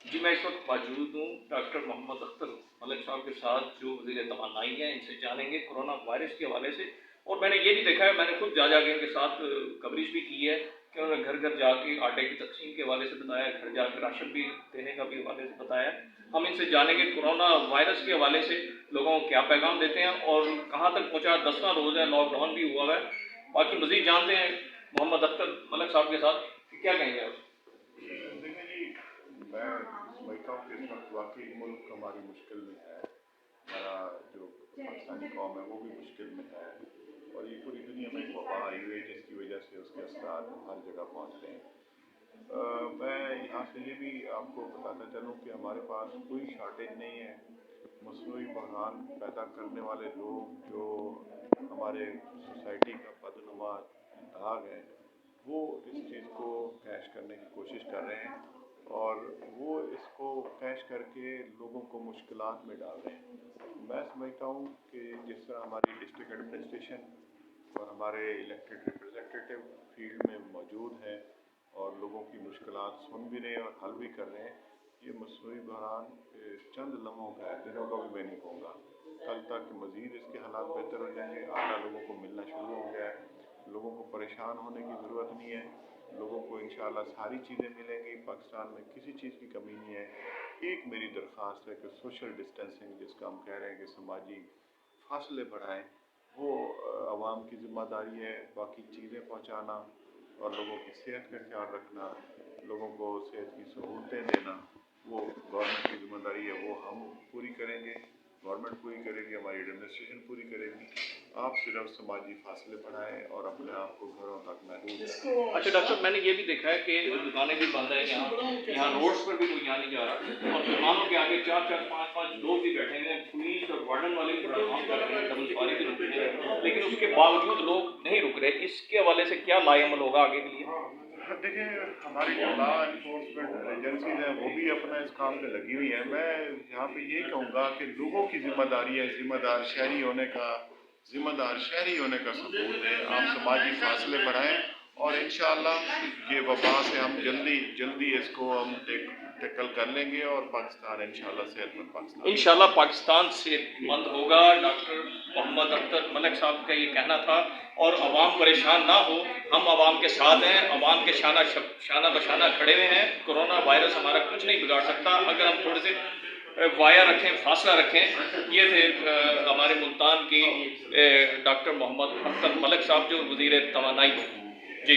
जी, मैं इस वक्त मौजूद हूँ डॉक्टर मोहम्मद अख्तर मलिक साहब के साथ, जो वज़ीर तवानाई हैं। इनसे जानेंगे कोरोना वायरस के हवाले से। और मैंने ये भी देखा है, मैंने खुद जा के इनके साथ कवरेज भी की है कि उन्होंने घर घर जाके आटे की तकसीम के हवाले से बताया, घर जाकर राशन भी देने का भी हवाले से बताया। हम इनसे जानेंगे कोरोना वायरस के हवाले से लोगों को क्या पैगाम देते हैं और कहाँ तक पहुँचा। 10वां रोज़ है, लॉकडाउन भी हुआ है। बाकी मज़ीद जानते हैं मोहम्मद अख्तर मलिक साहब के साथ कि क्या कहेंगे आप। देखिए जी, मैं समझता हूँ कि इस वक्त वाकई मुल्क हमारी मुश्किल में है। हमारा जो पाकिस्तानी कौम है वो भी मुश्किल में है, और ये पूरी दुनिया में एक वबा आई हुई है जिसकी वजह से उसके असरात हर जगह पहुँच रहे हैं। मैं यहाँ से ये भी आपको बताता चलूँ कि हमारे पास कोई शॉर्टेज नहीं है। मसनूई बहरान पैदा करने वाले लोग जो हमारे सोसाइटी का बदनुमा दाग है, वो इस चीज़ को कैश करने की कोशिश कर रहे हैं, और वो इसको कैश करके लोगों को मुश्किलात में डाल रहे हैं। मैं समझता हूँ कि जिस तरह हमारी डिस्ट्रिक्ट एडमिनिस्ट्रेशन और हमारे इलेक्टेड रिप्रेजेंटेटिव फील्ड में मौजूद हैं और लोगों की मुश्किलात सुन भी रहे हैं और हल भी कर रहे हैं, ये मसनूई बहरान चंद लम्हों का है, दिनों का भी मैं नहीं कहूँगा। कल तक मज़ीद इसके हालात बेहतर हो जाएंगे। आटा लोगों को मिलना शुरू हो गया है, लोगों को परेशान होने की ज़रूरत नहीं है। लोगों को इंशाल्लाह सारी चीज़ें मिलेंगी। पाकिस्तान में किसी चीज़ की कमी नहीं है। एक मेरी दरख्वास्त है कि सोशल डिस्टेंसिंग, जिसका हम कह रहे हैं कि समाजी फासले बढ़ाएं, वो आवाम की ज़िम्मेदारी है। बाकी चीज़ें पहुँचाना और लोगों की सेहत का ख्याल रखना, लोगों को सेहत की सहूलतें देना, वो गवर्नमेंट की ज़िम्मेदारी है, वो हम पूरी करेंगे। गवर्नमेंट पूरी करेगी, हमारी एडमिनिस्ट्रेशन पूरी करेगी। आप सिर्फ समाजी फासले बढ़ाएं और अपने आप को घरों तक महदूद रखें। अच्छा डॉक्टर, मैंने ये भी देखा है कि दुकानें भी बंद है यहाँ रोड्स पर भी कोई यहाँ नहीं जा रहा, और दुकानों के आगे 4-4, 5-5 लोग भी बैठे हुए हैं। पुलिस और वार्डन वाले भी बड़ा काम कर रहे हैं, डबल सवारी भी रुक रहे हैं, लेकिन उसके बावजूद लोग नहीं रुक रहे। इसके हवाले से क्या लाएमल होगा आगे के लिए? देखिए, हमारी जो लॉ इन्फोर्समेंट एजेंसीज हैं वो भी अपना इस काम पे लगी हुई है। मैं यहाँ पे यही कहूँगा कि लोगों की जिम्मेदारी है, जिम्मेदार शहरी होने का सबूत है। आप समाजी फासले बढ़ाएं और इंशाअल्लाह ये वबा से हम जल्दी इसको हम टैकल कर लेंगे, और पाकिस्तान इंशाअल्लाह सेहतमंद पाकिस्तान इंशाल्लाह पाकिस्तान सेहतमंद होगा। डॉक्टर मोहम्मद अख्तर मलिक साहब का ये कहना था। और अवाम परेशान ना हो, हम अवाम के साथ हैं, अवाम के शाना बशाना खड़े हुए हैं। कोरोना वायरस हमारा कुछ नहीं बिगाड़ सकता अगर हम थोड़े से वाया रखें, फासला रखें। ये थे हमारे मुल्तान की डॉक्टर मोहम्मद अख्तर मलिक साहब, जो वज़ीर तवानाई। जी।